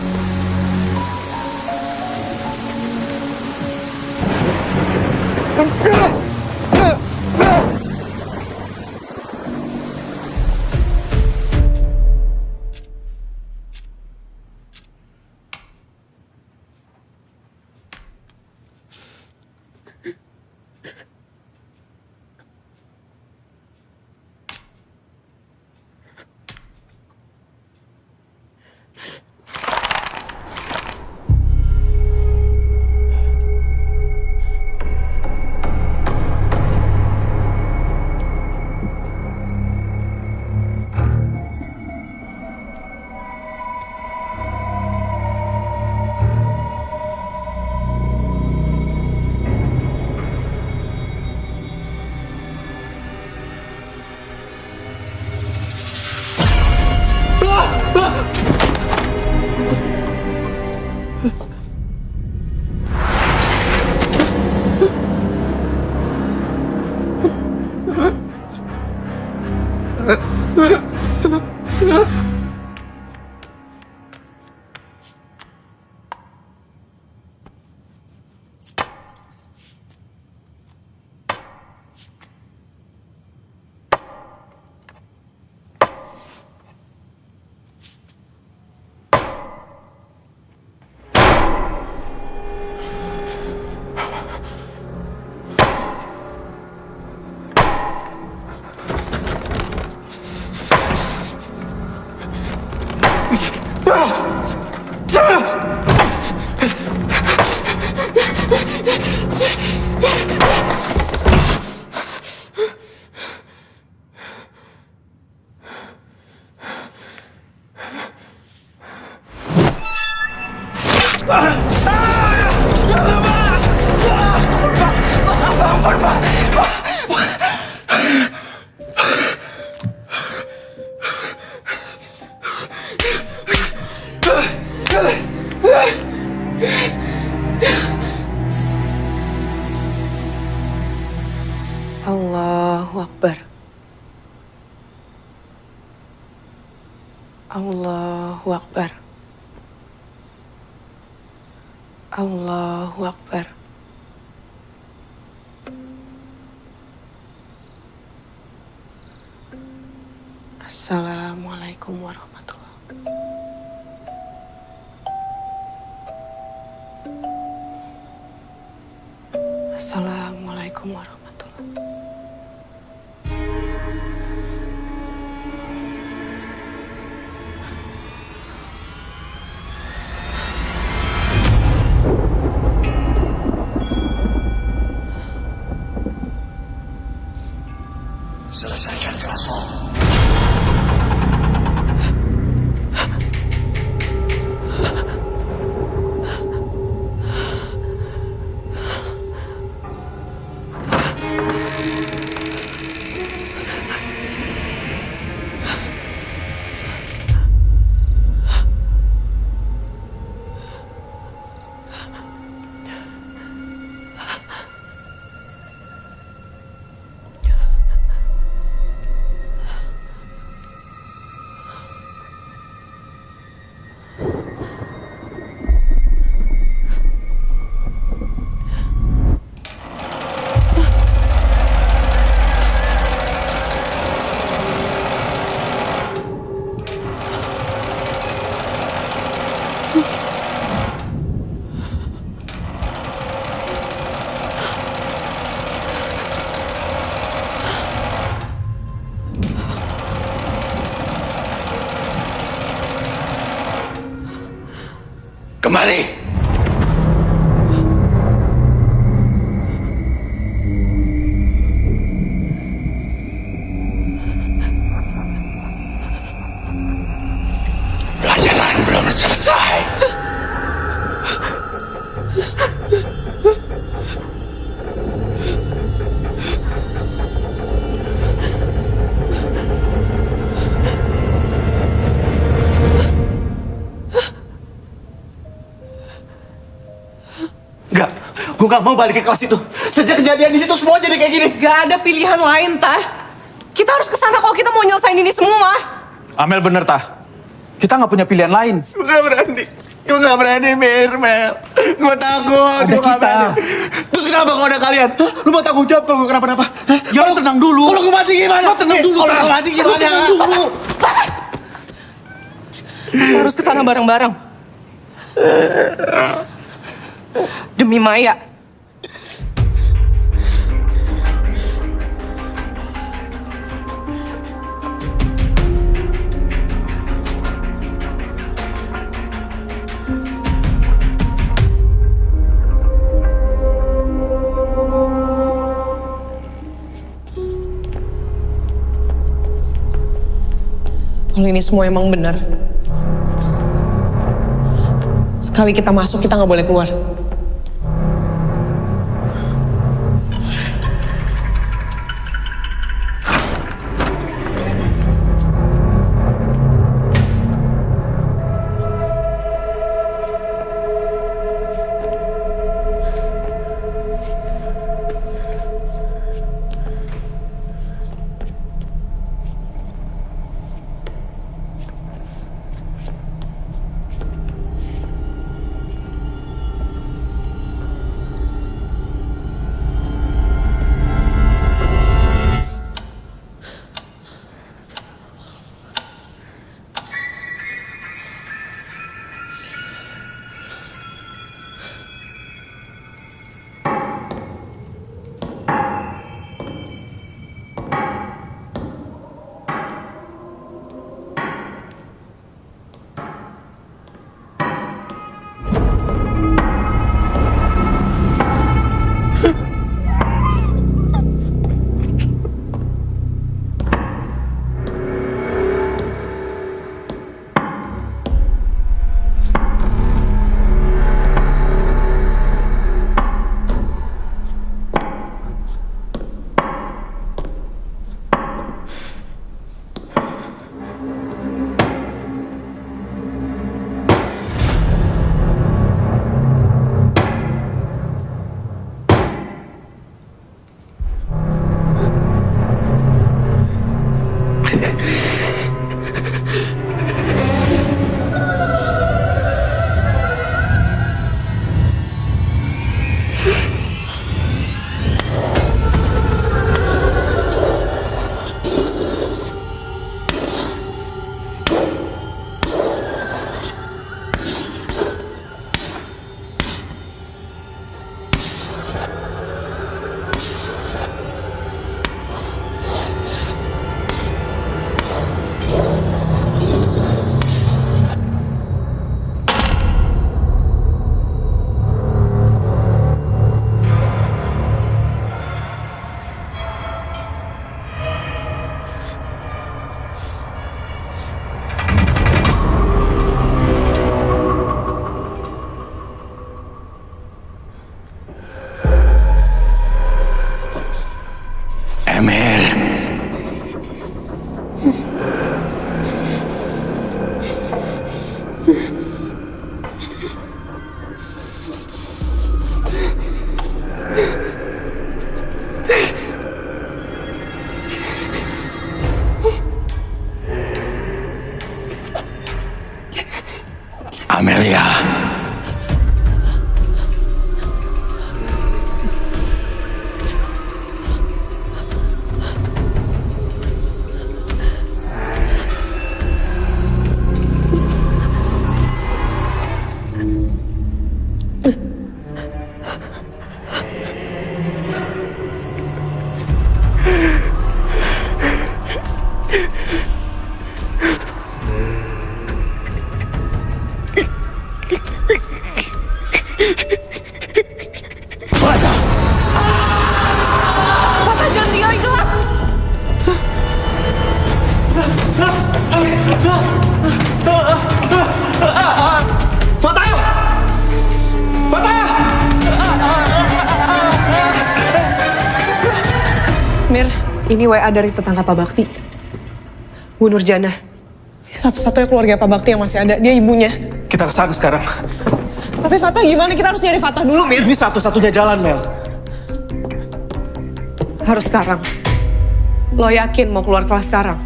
Allahu Akbar. Allahu Akbar. Allahu Akbar. Assalamualaikum warahmatullahi wabarakatuh. Assalamualaikum warahmatullahi Selesaikan kelasmu. Kembali. Pelajaran belum selesai. Enggak, gue gak mau balik ke kelas itu. Sejak kejadian di situ semua jadi kayak gini. Gak ada pilihan lain, Tah. Kita harus kesana kalau kita mau nyelesain ini semua. Amel bener, Tah. Kita nggak punya pilihan lain. Gue gak berani. Gue gak berani, Mel. Gue takut. Ada Gue gak kita. berani. Terus kenapa kalau ada kalian? Hah? Lu mau tanggung jawab kalau gue kenapa-napa? Hah? Ya lu tenang dulu. Kalau gue mati gimana? Lu tenang dulu, Kalau Tah. gue mati Lu gimana? tenang dulu. Kita harus kesana bareng-bareng. Demi Maya. Kalau ini semua emang benar, sekali kita masuk kita nggak boleh keluar. Amelia. Fatah, jangan tinggalin kelas! Fatah! Fatah! Mir, ini WA dari tetangga Pak Bakti. Bu Nurjana. Satu-satunya keluarga Pak Bakti yang masih ada, dia ibunya. Kita kesana sekarang. Tapi Fatah gimana? Kita harus nyari Fatah dulu, Mir. Ini satu-satunya jalan, Mel. Harus sekarang. Lo yakin mau keluar kelas sekarang?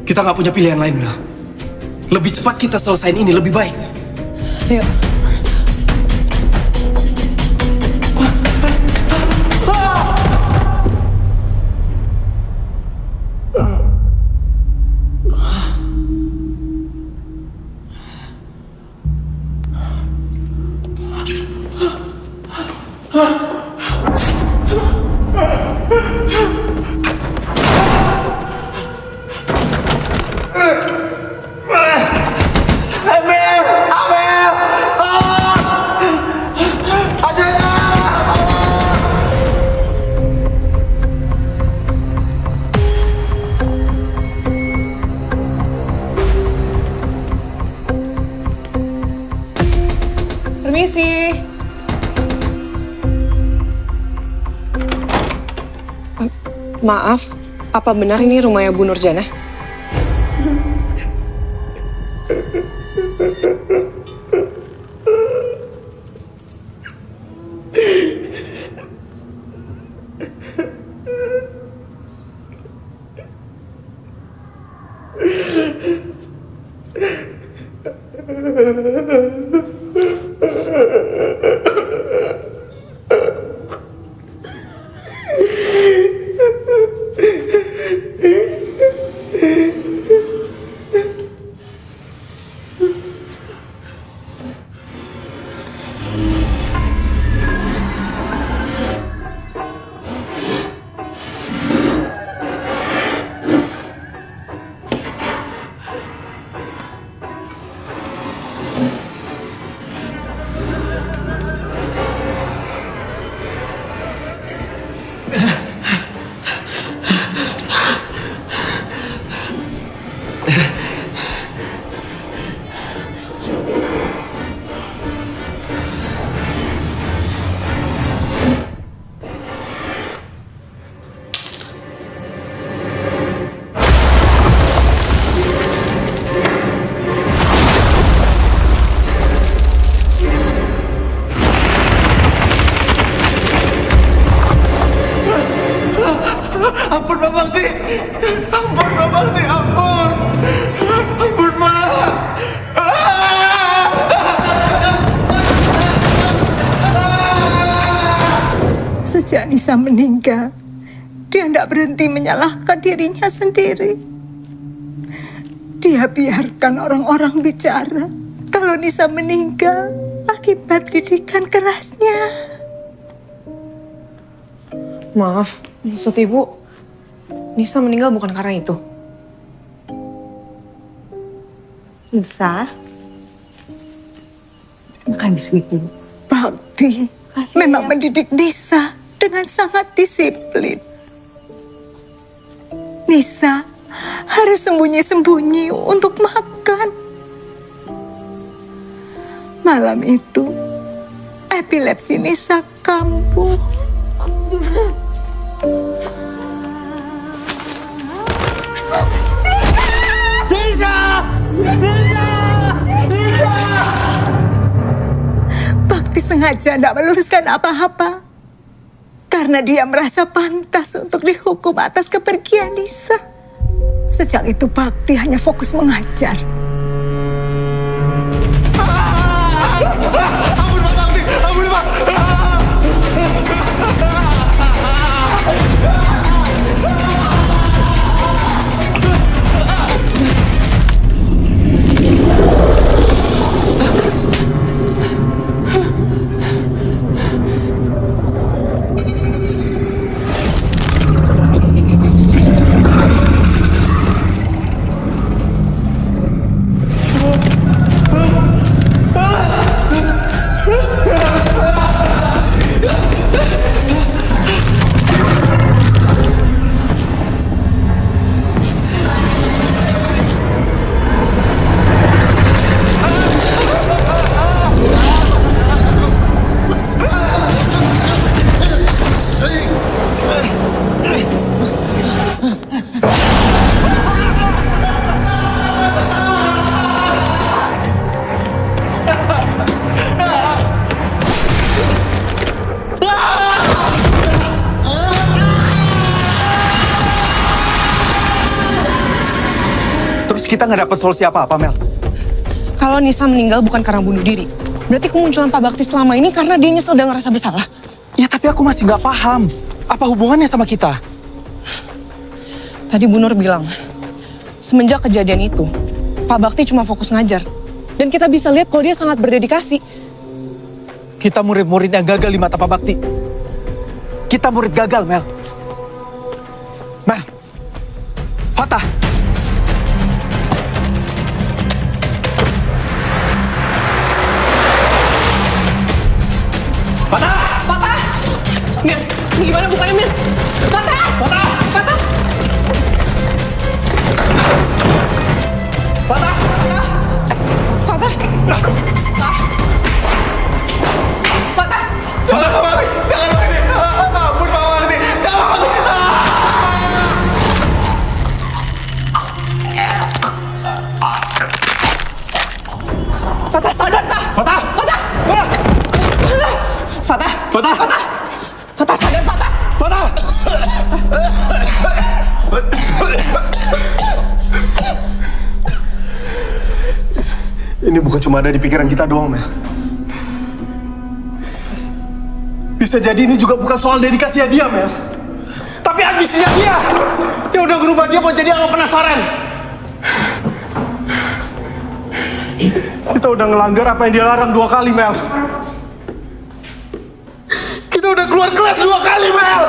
Kita nggak punya pilihan lain, Mel. Lebih cepat kita selesain ini, lebih baik. Ayo. Permisi. Maaf, apa benar ini rumahnya Bu Nurjana? Ampun, Pak Bakti. Ampun, Pak Bakti. Ampun. Ampun, Ma. Sejak Nisa meninggal, dia tidak berhenti menyalahkan dirinya sendiri. Dia biarkan orang-orang bicara kalau Nisa meninggal akibat didikan kerasnya. Maaf, maksud Ibu, Nisa meninggal bukan karena itu. Nisa, makan biskuit dulu. Bakti memang mendidik Nisa dengan sangat disiplin. Nisa harus sembunyi-sembunyi untuk makan. Malam itu, epilepsi Nisa kambuh. Nisa! Nisa! Nisa! Bakti sengaja tidak meluruskan apa-apa. Karena dia merasa pantas untuk dihukum atas kepergian Nisa. Sejak itu Bakti hanya fokus mengajar. Ampun Pak Bakti, ampun Pak. Terus kita nggak dapat solusi apa-apa, Mel. Kalau Nisa meninggal bukan karena bunuh diri, berarti kemunculan Pak Bakti selama ini karena dia nyesel dan ngerasa bersalah. Ya tapi aku masih nggak paham. Apa hubungannya sama kita? Tadi Bu Nur bilang, semenjak kejadian itu, Pak Bakti cuma fokus ngajar. Dan kita bisa lihat kalau dia sangat berdedikasi. Kita murid-murid yang gagal di mata Pak Bakti. Kita murid gagal, Mel. Mel. Fatah. Patah! Patah! Mir, gimana bukanya Mir? Patah! Patah! Patah! Patah! Patah! Patah! Patah! Patah Pak Bakti, jangan Bakti. Ampun Pak Bakti, jangan Bakti. Patah sadar tak? Patah! Patah! Patah! Fatah! Fatah! Fatah! Fatah sadar Fatah! Fatah! Ini bukan cuma ada di pikiran kita doang, Mel. Bisa jadi ini juga bukan soal dedikasinya dia, Mel. Tapi ambisinya dia. Yang udah ngerubah dia mau jadi orang penasaran. Kita udah ngelanggar apa yang dia larang 2 kali, Mel. Kita udah keluar kelas 2 kali, Mel.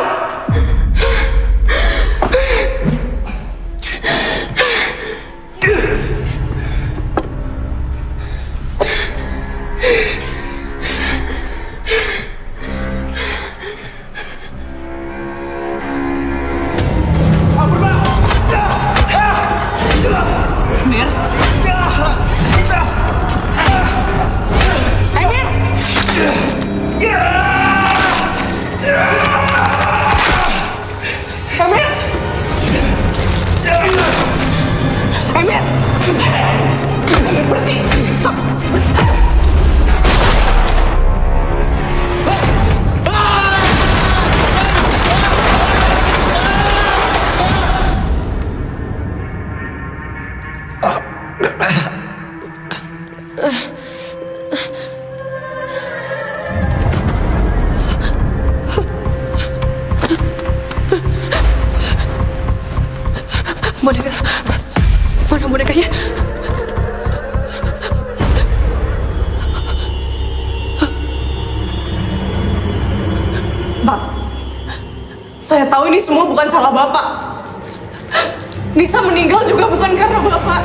Mir? Mir? Emir! Berhenti! Stop! Boneka. Mana bonekanya? Bang, saya tahu ini semua bukan salah Bapak. Nisa meninggal juga bukan karena Bapak.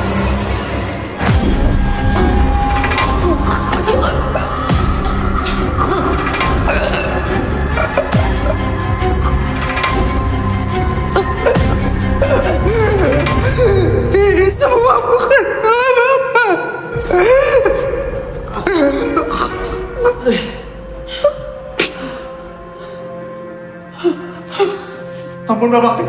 Ini semua bukan salah Bapak. Ampun Bapak.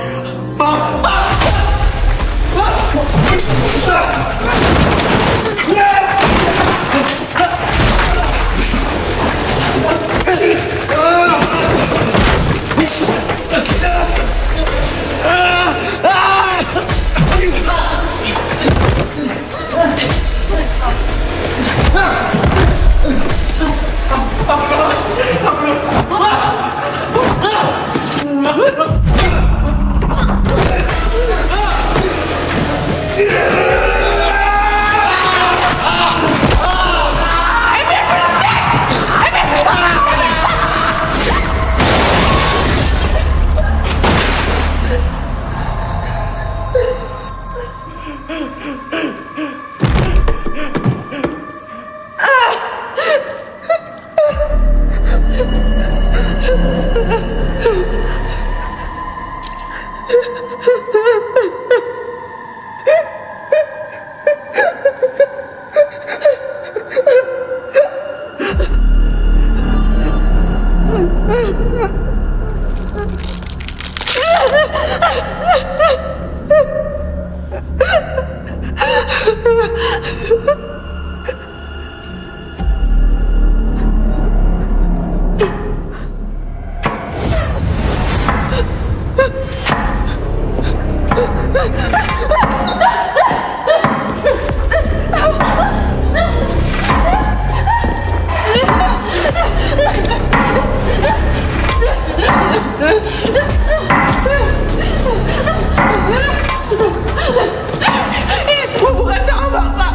Ini semua bukan salah Bapak.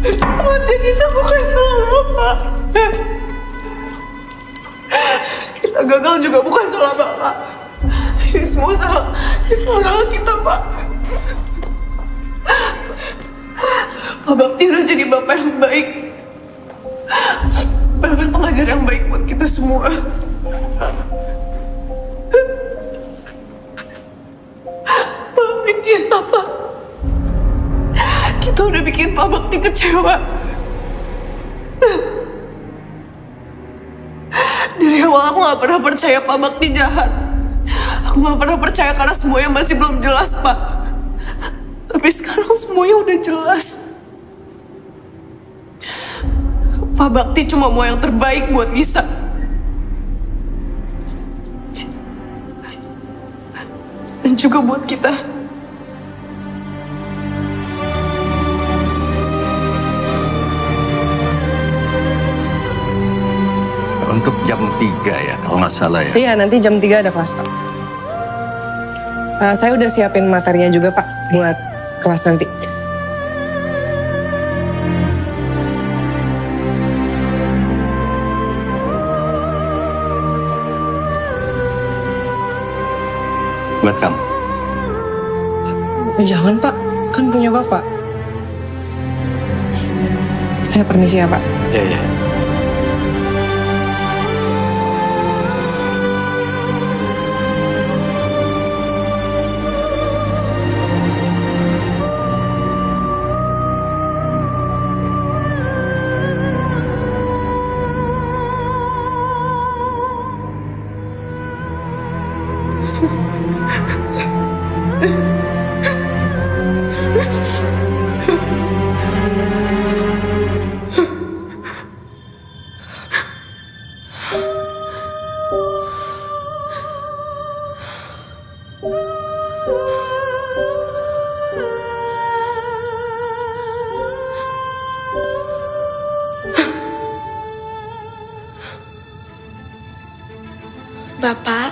Ini semua bukan salah Bapak. Kita gagal juga bukan salah Bapak. Ini semua salah kita, Pak. Pak Bakti udah jadi Bapak yang baik. Bahkan pengajar yang baik buat kita semua. Maafin kita, Pak. Kita udah bikin Pak Bakti kecewa. Dari awal aku gak pernah percaya Pak Bakti jahat. Aku gak pernah percaya karena semuanya masih belum jelas, Pak. Tapi sekarang semuanya udah jelas. Pak Bakti cuma mau yang terbaik buat Nisa. Dan juga buat kita. Untuk jam 3 ya, kalau nggak salah ya. Iya, nanti jam 3 ada kelas, Pak. Saya udah siapin materinya juga, Pak, buat kelas nanti. Buat kamu. Jangan, Pak. Kan punya Bapak. Saya permisi ya, Pak. Iya. Bapak,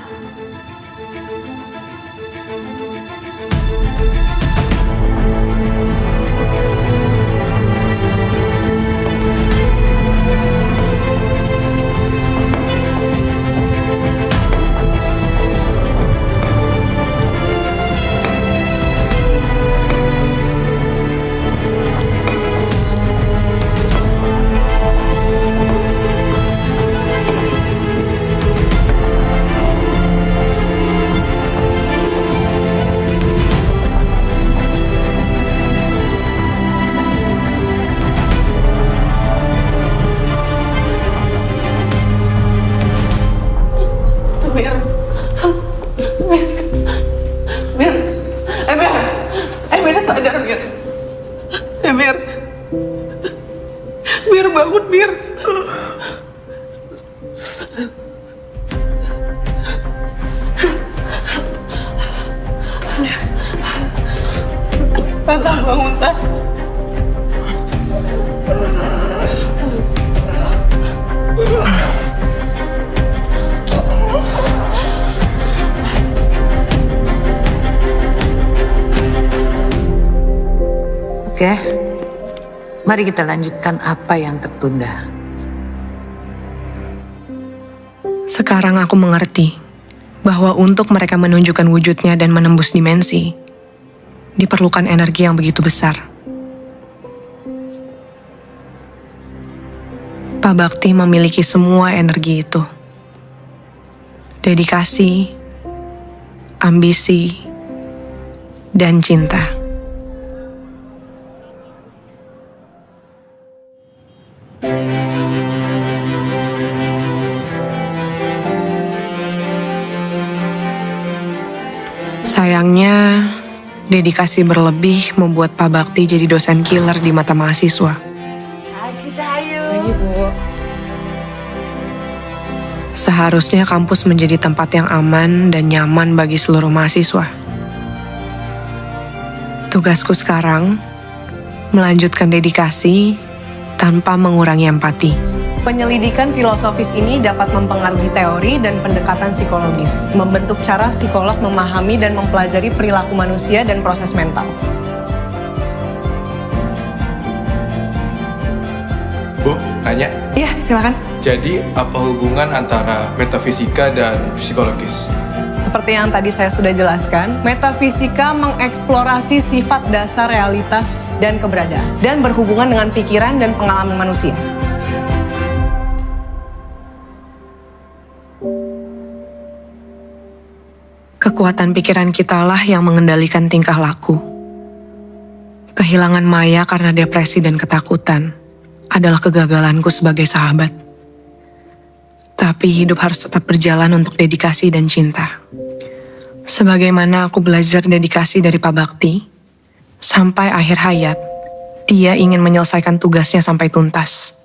Mir sadar, Mir. Mir bangun, Mir. Tante bangun, Tante. Oke, mari kita lanjutkan apa yang tertunda. Sekarang aku mengerti bahwa untuk mereka menunjukkan wujudnya dan menembus dimensi, diperlukan energi yang begitu besar. Pak Bakti memiliki semua energi itu. Dedikasi, ambisi, dan cinta. Sayangnya, dedikasi berlebih membuat Pak Bakti jadi dosen killer di mata mahasiswa. Lagi, Bu. Seharusnya kampus menjadi tempat yang aman dan nyaman bagi seluruh mahasiswa. Tugasku sekarang, melanjutkan dedikasi tanpa mengurangi empati. Penyelidikan filosofis ini dapat mempengaruhi teori dan pendekatan psikologis, membentuk cara psikolog memahami dan mempelajari perilaku manusia dan proses mental. Bu, nanya. Iya, silakan. Jadi, apa hubungan antara metafisika dan psikologis? Seperti yang tadi saya sudah jelaskan, metafisika mengeksplorasi sifat dasar realitas dan keberadaan, dan berhubungan dengan pikiran dan pengalaman manusia. Kekuatan pikiran kitalah yang mengendalikan tingkah laku. Kehilangan Maya karena depresi dan ketakutan adalah kegagalanku sebagai sahabat. Tapi hidup harus tetap berjalan untuk dedikasi dan cinta. Sebagaimana aku belajar dedikasi dari Pak Bakti, sampai akhir hayat, dia ingin menyelesaikan tugasnya sampai tuntas.